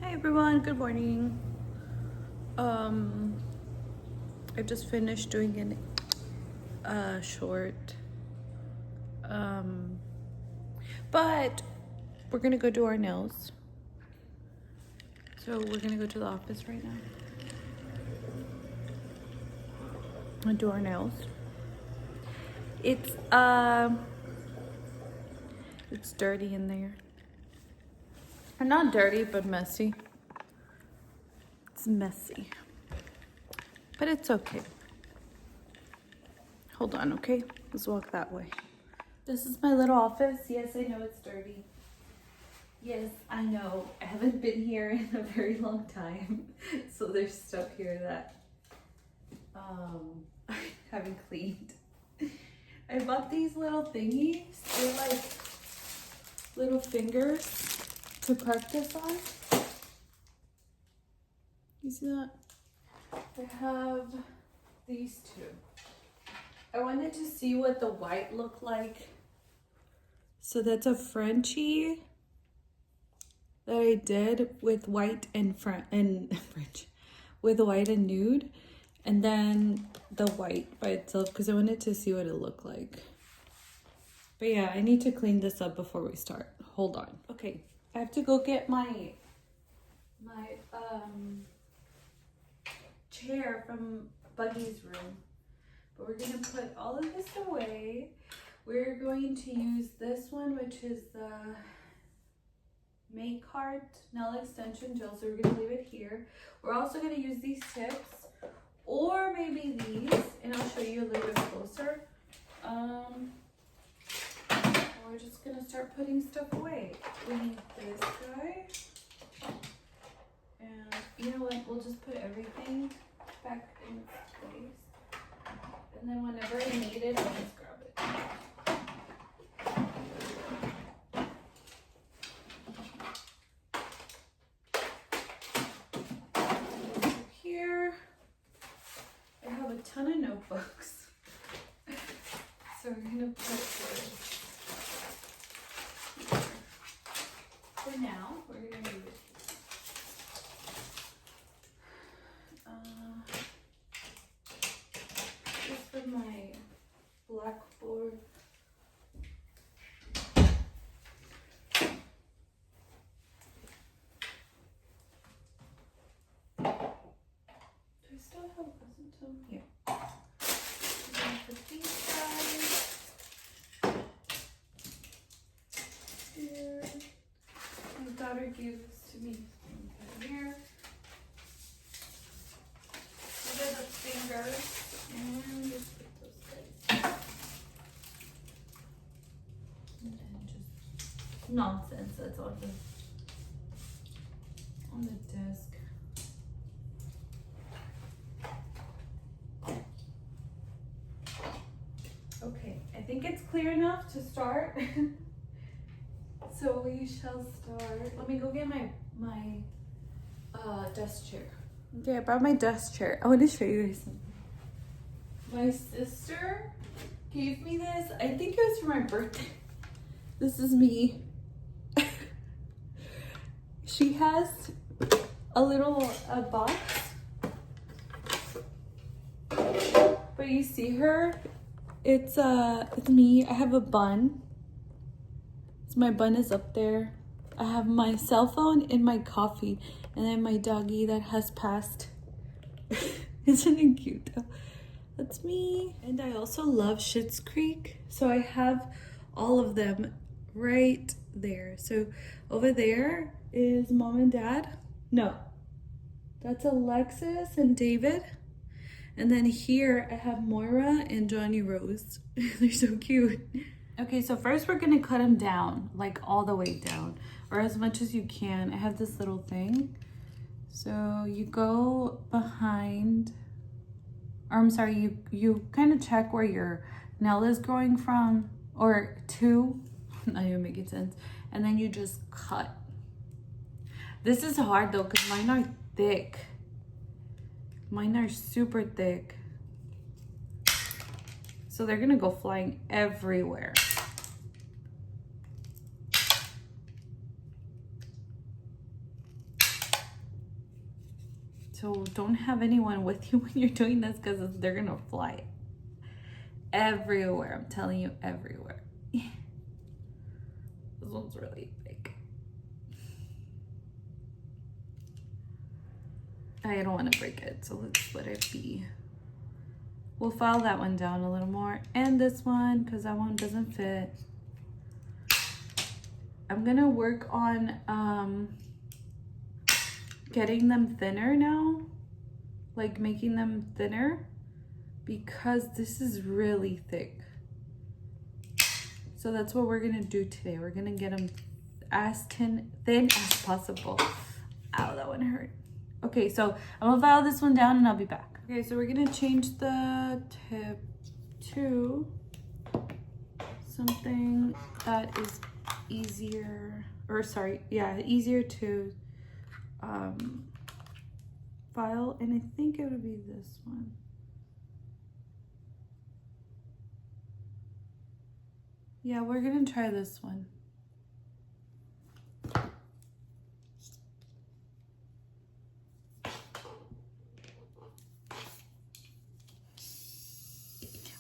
Hi everyone, good morning. Um, I just finished doing an short. Um, but we're gonna go do our nails. So we're gonna go to the office right now and do our nails. It's it's dirty in there. Or not dirty, but messy. It's messy, but it's okay. Hold on, okay? Let's walk that way. This is my little office. Yes, I know it's dirty. Yes, I know. I haven't been here in a very long time. So there's stuff here that I haven't cleaned. I bought these little thingies. They're like little fingers to practice on. You see that? I have these two. I wanted to see what the white looked like. So that's a Frenchie that I did with white and French, with white and nude, and then the white by itself because I wanted to see what it looked like. But yeah, I need to clean this up before we start. Hold on. Okay, I have to go get my chair from Buggy's room. But we're gonna put all of this away. We're going to use this one, which is the Make Heart nail extension gel. So we're gonna leave it here. We're also gonna use these tips, or maybe these, and I'll show you a little bit closer. We're just gonna start putting stuff away. We need this guy, and you know what? We'll just put everything back in its place, and then whenever I need it, I'll just grab it. Here, I have a ton of notebooks, so we're gonna put this. For now, we're gonna leave it here. This for my blackboard. Do I still have some here? I'm gonna put these guys here. My daughter gave this to me. Here. These are the fingers. And just put those guys. And then just nonsense that's on the desk. Okay, I think it's clear enough to start. So we shall start. Let me go get my desk chair. Okay, I brought my desk chair. I want to show you guys something. My sister gave me this. I think it was for my birthday. This is me. She has a little box. But you see her? It's me. I have a bun. So my bun is up there. I have my cell phone and my coffee, and then my doggy that has passed. Isn't it cute though? That's me. And I also love Schitt's Creek, so I have all of them right there. So over there is mom and dad. No, that's Alexis and David. And then here I have Moira and Johnny Rose. They're so cute. Okay, so first we're gonna cut them down, like all the way down, or as much as you can. I have this little thing. So you go behind, or I'm sorry, you kind of check where your nail is growing from, or to, not even making sense. And then you just cut. This is hard though, because mine are thick. Mine are super thick. So they're gonna go flying everywhere. So don't have anyone with you when you're doing this because they're gonna fly everywhere. I'm telling you, everywhere. This one's really big. I don't want to break it, so let's let it be. We'll file that one down a little more, and this one because that one doesn't fit. I'm gonna work on getting them thinner now, like making them thinner, because this is really thick. So that's what we're gonna do today. We're gonna get them as thin as possible. Ow, that one hurt. Okay, so I'm gonna file this one down and I'll be back. Okay, so we're gonna change the tip to something that is easier, or sorry, yeah, easier to file, and I think it would be this one. Yeah, we're gonna try this one.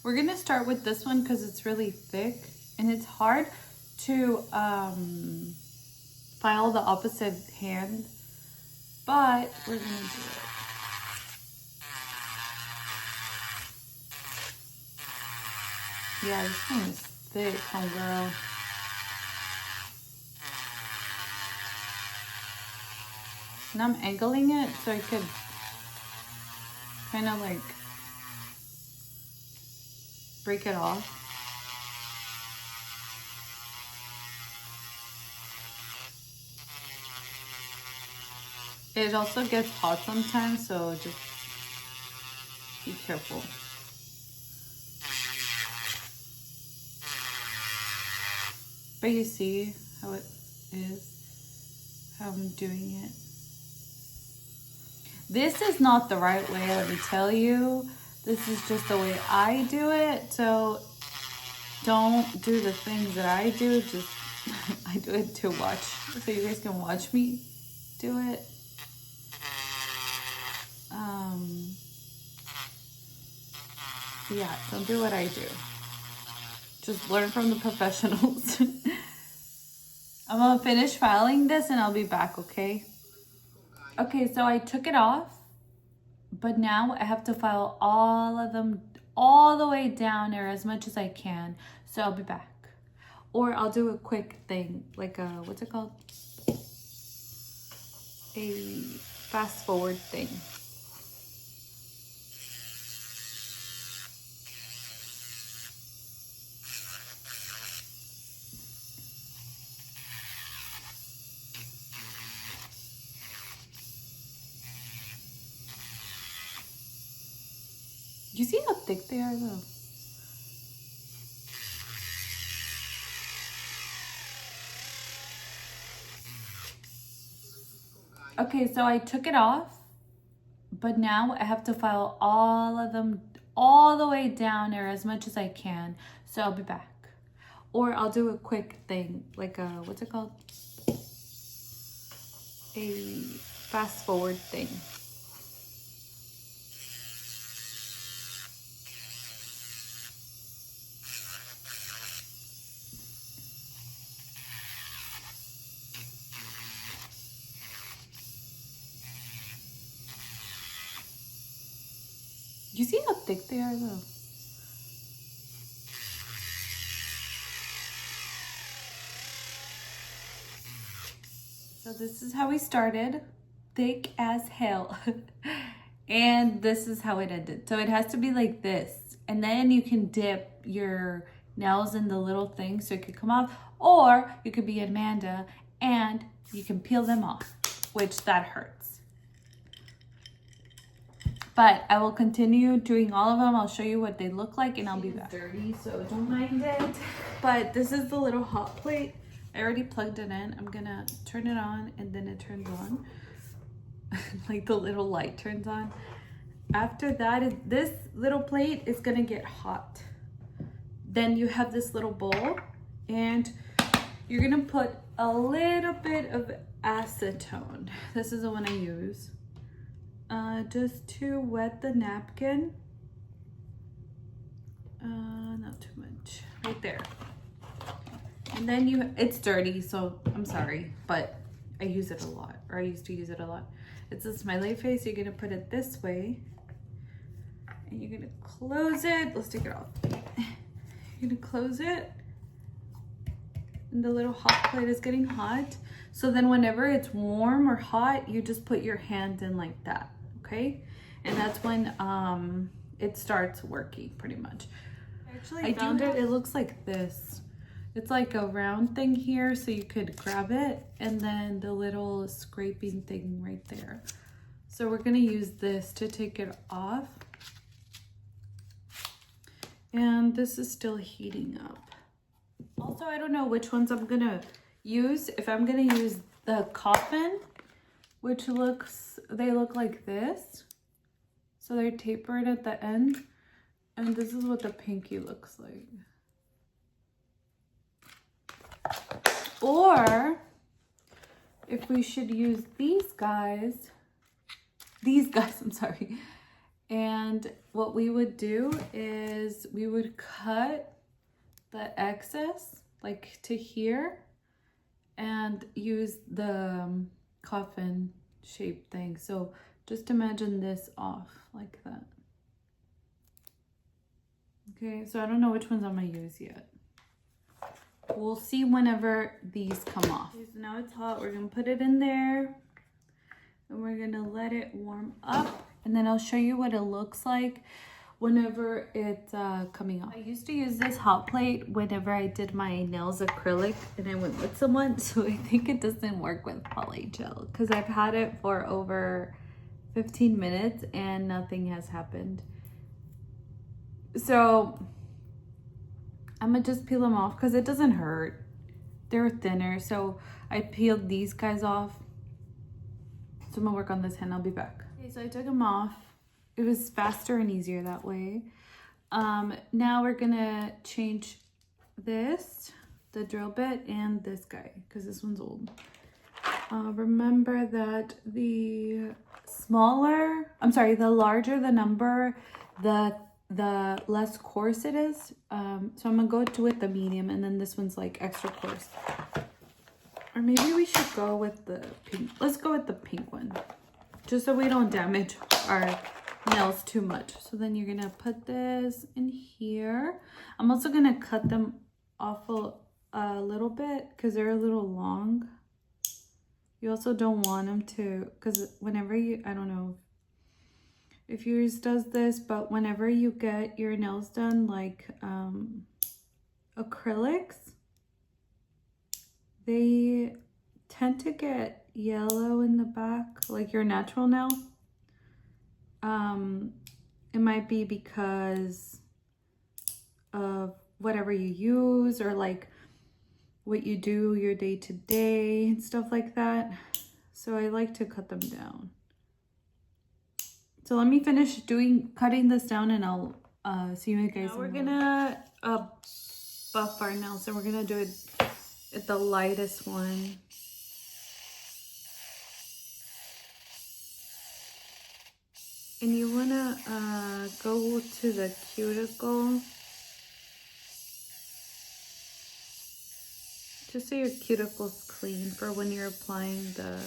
We're gonna start with this one because it's really thick and it's hard to file the opposite hand, but we're gonna do it. Yeah, this one is thick, homegirl. And I'm angling it so I could kind of like break it off. It also gets hot sometimes, so just be careful. But you see how it is, how I'm doing it. This is not the right way, let me tell you. This is just the way I do it. So don't do the things that I do. Just I do it to watch, so you guys can watch me do it. Yeah, don't do what I do. Just learn from the professionals. I'm gonna finish filing this and I'll be back, okay? Okay, so I took it off, but now I have to file all of them all the way down there as much as I can. So I'll be back. Or I'll do a quick thing, like a, what's it called? A fast forward thing. You see how thick they are though? Okay, so I took it off, but now I have to file all of them all the way down there as much as I can. So I'll be back. Or I'll do a quick thing, like a, what's it called? A fast forward thing. You see how thick they are though? So this is how we started, thick as hell. And this is how it ended. So it has to be like this. And then you can dip your nails in the little thing so it could come off. Or you could be Amanda and you can peel them off, which that hurts. But I will continue doing all of them. I'll show you what they look like and I'll be back. Dirty, so don't mind it. But this is the little hot plate. I already plugged it in. I'm gonna turn it on and then it turns on. Like the little light turns on. After that, this little plate is gonna get hot. Then you have this little bowl and you're gonna put a little bit of acetone. This is the one I use. just to wet the napkin. Not too much, right there. And then it's dirty, so I'm sorry, but I use it a lot, or I used to use it a lot. It's a smiley face. You're gonna put it this way, and you're gonna close it. Let's take it off. You're gonna close it, and the little hot plate is getting hot. So then whenever it's warm or hot, you just put your hand in like that, okay? And that's when it starts working pretty much. I found it. It looks like this. It's like a round thing here, so you could grab it, and then the little scraping thing right there. So we're gonna use this to take it off. And this is still heating up. Also, I don't know which ones I'm gonna use. If I'm gonna use the coffin, which they look like this. So they're tapered at the end. And this is what the pinky looks like. Or if we should use these guys, I'm sorry. And what we would do is we would cut the excess like to here and use the coffin shape thing. So just imagine this off like that. Okay, so I don't know which ones I'm gonna use yet. We'll see whenever these come off. Okay, so now it's hot. We're gonna put it in there and we're gonna let it warm up, and then I'll show you what it looks like whenever it's coming off. I used to use this hot plate whenever I did my nails acrylic and I went with someone, so I think it doesn't work with poly gel because I've had it for over 15 minutes and nothing has happened. So I'm gonna just peel them off because it doesn't hurt. They're thinner, so I peeled these guys off. So I'm gonna work on this hand. I'll be back. Okay, so I took them off. It was faster and easier that way. Now we're gonna change this, the drill bit, and this guy because this one's old. Remember that the larger the number, the less coarse it is. So I'm gonna go with the medium, and then this one's like extra coarse. Or maybe we should go with the pink. Let's go with the pink one, just so we don't damage our nails too much. So then you're gonna put this in here. I'm also gonna cut them off a little bit because they're a little long. You also don't want them to, because whenever I don't know if yours does this, but whenever you get your nails done like acrylics, they tend to get yellow in the back, like your natural nail. It might be because of whatever you use or like what you do your day to day and stuff like that. So I like to cut them down. So let me finish cutting this down, and I'll see you guys. Now we're gonna buff our nails, and we're gonna do it at the lightest one. And you wanna go to the cuticle, just so your cuticle's clean for when you're applying the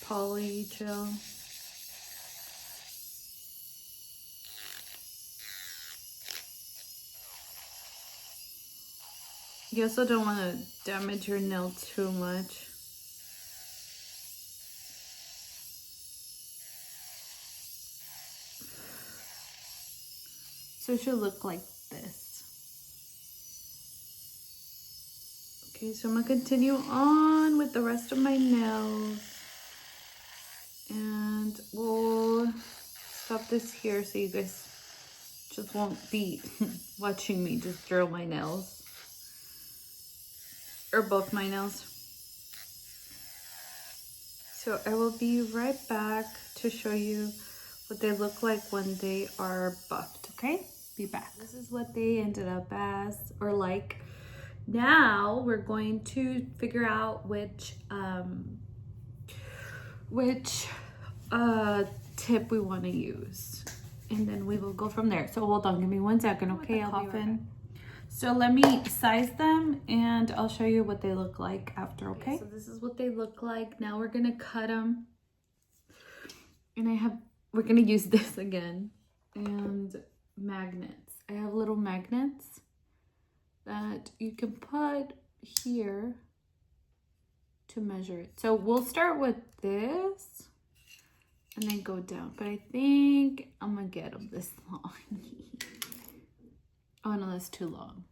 poly gel. You also don't want to damage your nail too much. So it should look like this. Okay, so I'm gonna continue on with the rest of my nails. And we'll stop this here so you guys just won't be watching me just drill my nails. Or both my nails. So I will be right back to show you what they look like when they are buffed, okay? Be back. This is what they ended up as, or like. Now we're going to figure out which tip we want to use. And then we will go from there. So hold on, give me 1 second, okay? I'll be right back. So let me size them and I'll show you what they look like after, okay? So this is what they look like. Now we're gonna cut them. And we're gonna use this again. And magnets. I have little magnets that you can put here to measure it. So we'll start with this and then go down. But I think I'm gonna get them this long. Oh no, that's too long.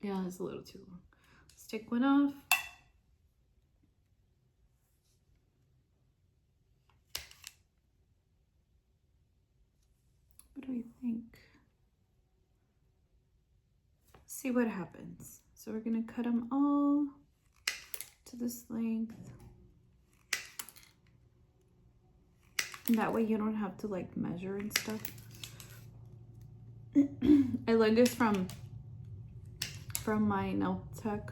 Yeah, that's a little too long. Let's take one off. What do you think? See what happens. So we're gonna cut them all to this length. And that way you don't have to like measure and stuff. I learned this from my nail tech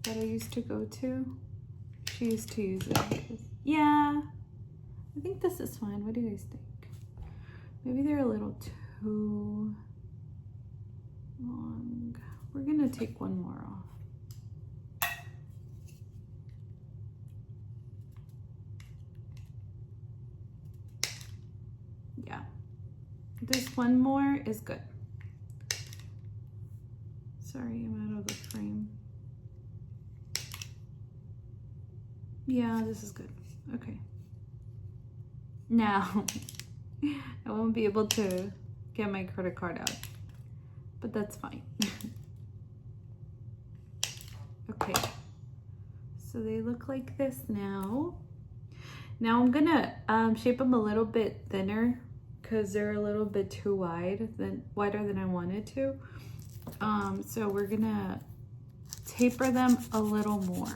that I used to go to. She used to use it. Yeah, I think this is fine. What do you guys think? Maybe they're a little too long. We're gonna take one more off. Yeah, this one more is good. Sorry, I'm out of the frame. Yeah, this is good. Okay. Now, I won't be able to get my credit card out, but that's fine. Okay, so they look like this now. Now I'm gonna shape them a little bit thinner because they're a little bit too wider than I wanted to. So we're gonna taper them a little more.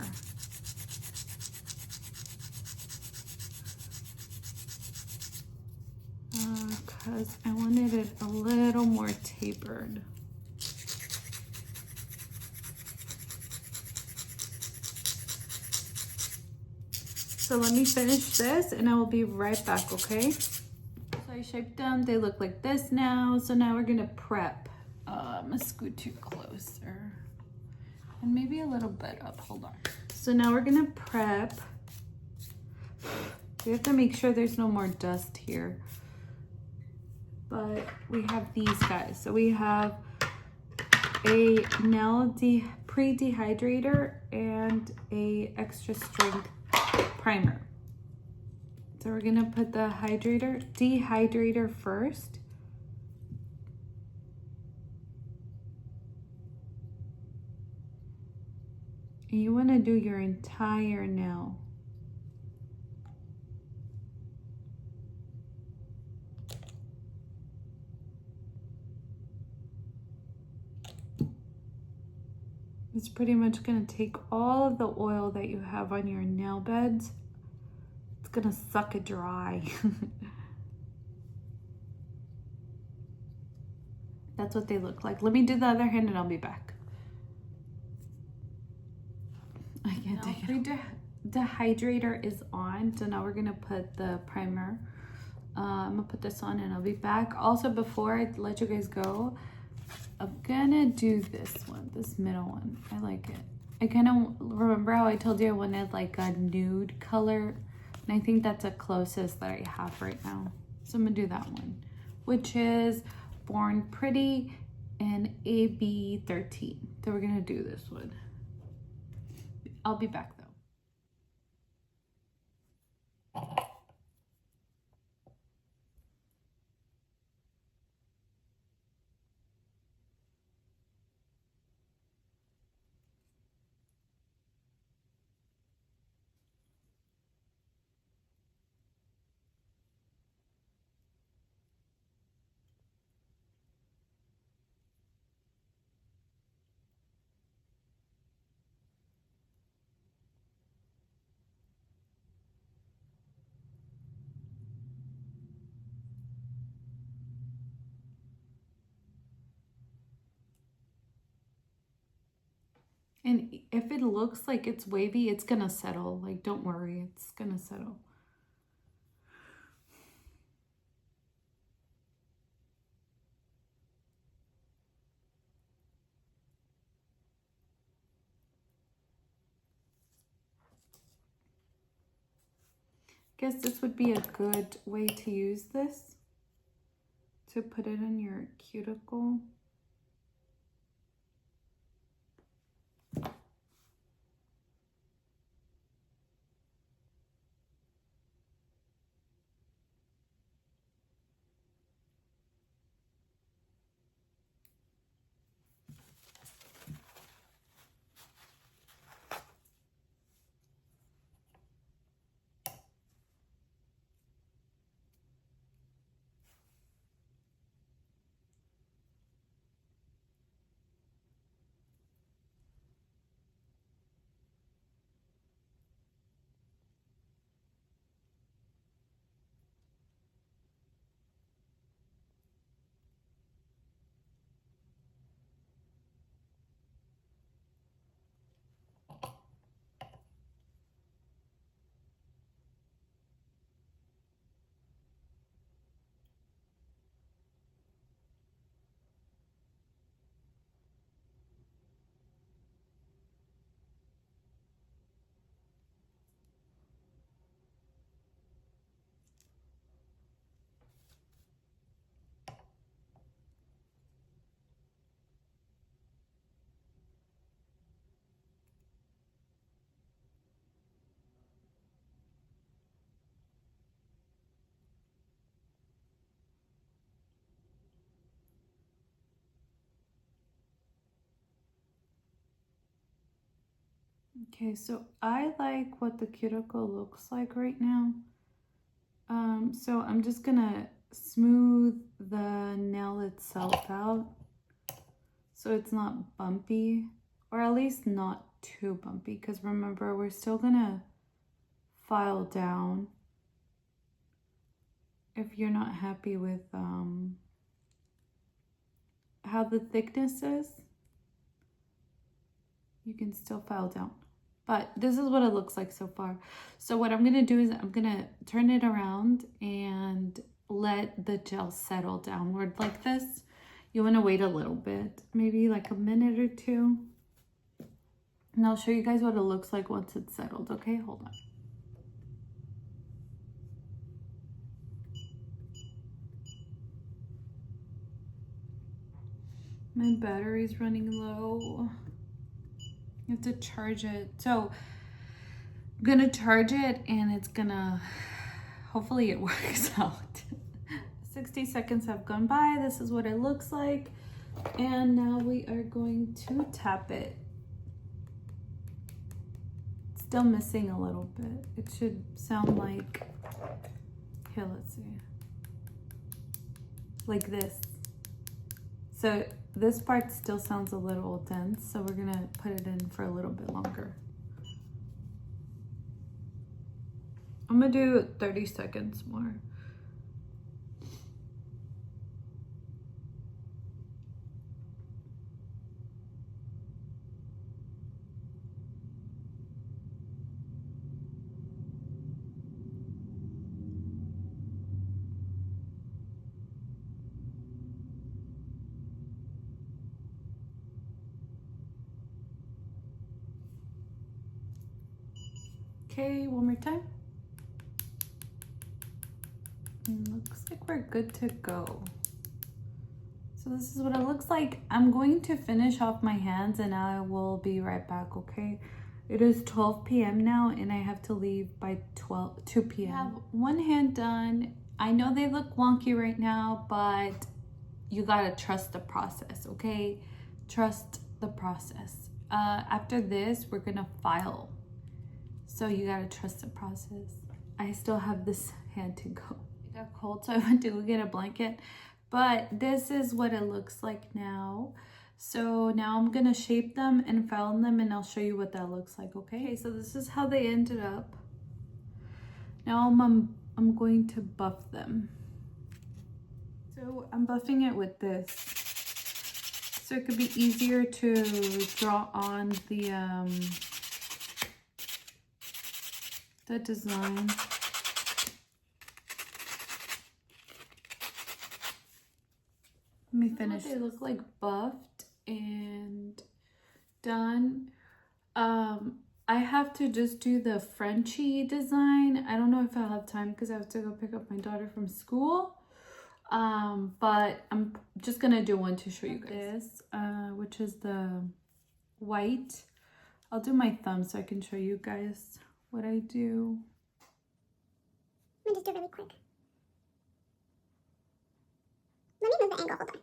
Because I wanted it a little more tapered. So let me finish this and I will be right back, okay? So I shaped them, they look like this now. So now we're gonna prep. I'm gonna scoot too closer. And maybe a little bit up, hold on. So now we're gonna prep. We have to make sure there's no more dust here. But we have these guys. So we have a nail pre-dehydrator and a extra strength primer. So we're gonna put the dehydrator first. And you wanna do your entire nail. It's pretty much gonna take all of the oil that you have on your nail beds. It's gonna suck it dry. That's what they look like. Let me do the other hand and I'll be back. I can't take it. Dehydrator is on, so now we're gonna put the primer. I'm gonna put this on and I'll be back. Also, before I let you guys go, I'm gonna do this one, this middle one. I like it. I kind of remember how I told you I wanted like a nude color, and I think that's the closest that I have right now. So I'm gonna do that one, which is Born Pretty and AB13. So we're gonna do this one. I'll be back though. And if it looks like it's wavy, it's gonna settle. Like, don't worry, it's gonna settle. Guess this would be a good way to use this, to put it in your cuticle. Okay, so I like what the cuticle looks like right now. So I'm just gonna smooth the nail itself out so it's not bumpy, or at least not too bumpy, because remember, we're still gonna file down. If you're not happy with how the thickness is, you can still file down. But this is what it looks like so far. So what I'm gonna do is I'm gonna turn it around and let the gel settle downward like this. You wanna wait a little bit, maybe like a minute or two. And I'll show you guys what it looks like once it's settled, okay? Hold on. My battery's running low. You have to charge it. So I'm gonna charge it and it's gonna, hopefully it works out. 60 seconds have gone by. This is what it looks like. And now we are going to tap it. It's still missing a little bit. It should sound like, here, let's see. Like this. So this part still sounds a little dense, so we're gonna put it in for a little bit longer. I'm gonna do 30 seconds more. Okay, one more time. Looks like we're good to go. So this is what it looks like. I'm going to finish off my hands and I will be right back, okay? It is 12 p.m. now and I have to leave by 2 p.m. I have one hand done. I know they look wonky right now, but you gotta trust the process, okay? Trust the process. After this, we're gonna file. So you gotta trust the process. I still have this hand to go. It got cold, so I went to go get a blanket. But this is what it looks like now. So now I'm gonna shape them and file them and I'll show you what that looks like, okay? So this is how they ended up. Now I'm going to buff them. So I'm buffing it with this. so it could be easier to draw on the design. Let me finish. They look like buffed and done. I have to just do the Frenchy design. I don't know if I'll have time because I have to go pick up my daughter from school. But I'm just gonna do one to show you guys. This, which is the white. I'll do my thumb so I can show you guys what I do. Let me just do it really quick. Let me move the angle, hold on.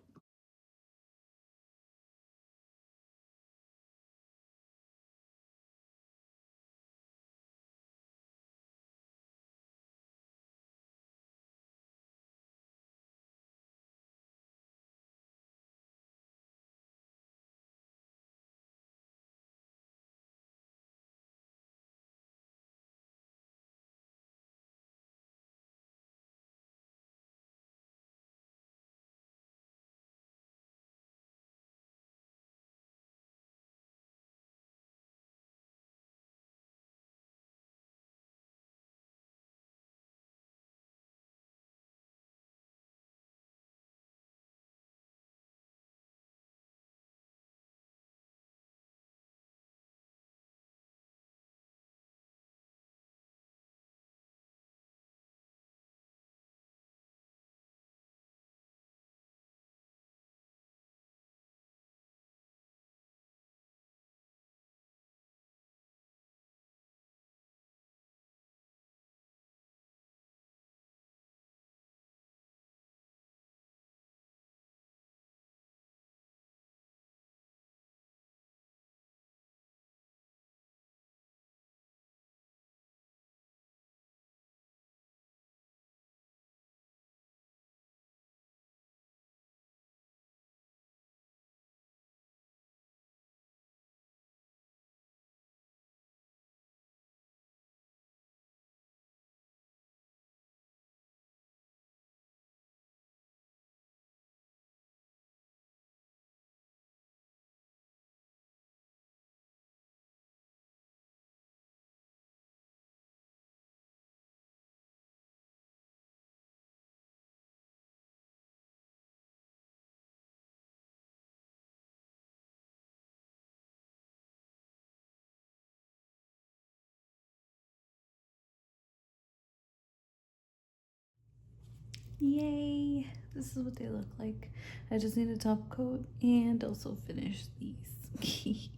Yay! This is what they look like. I just need a top coat and also finish these.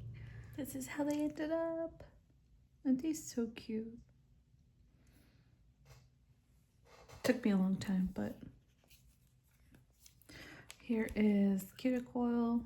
This is how they ended up. Aren't they so cute? Took me a long time, but here is cuticle.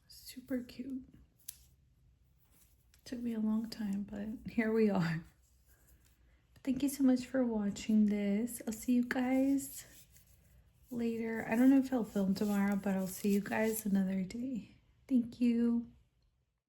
Super cute. Took me a long time, but here we are. Thank you so much for watching this. I'll see you guys later. I don't know if I'll film tomorrow, but I'll see you guys another day. Thank you.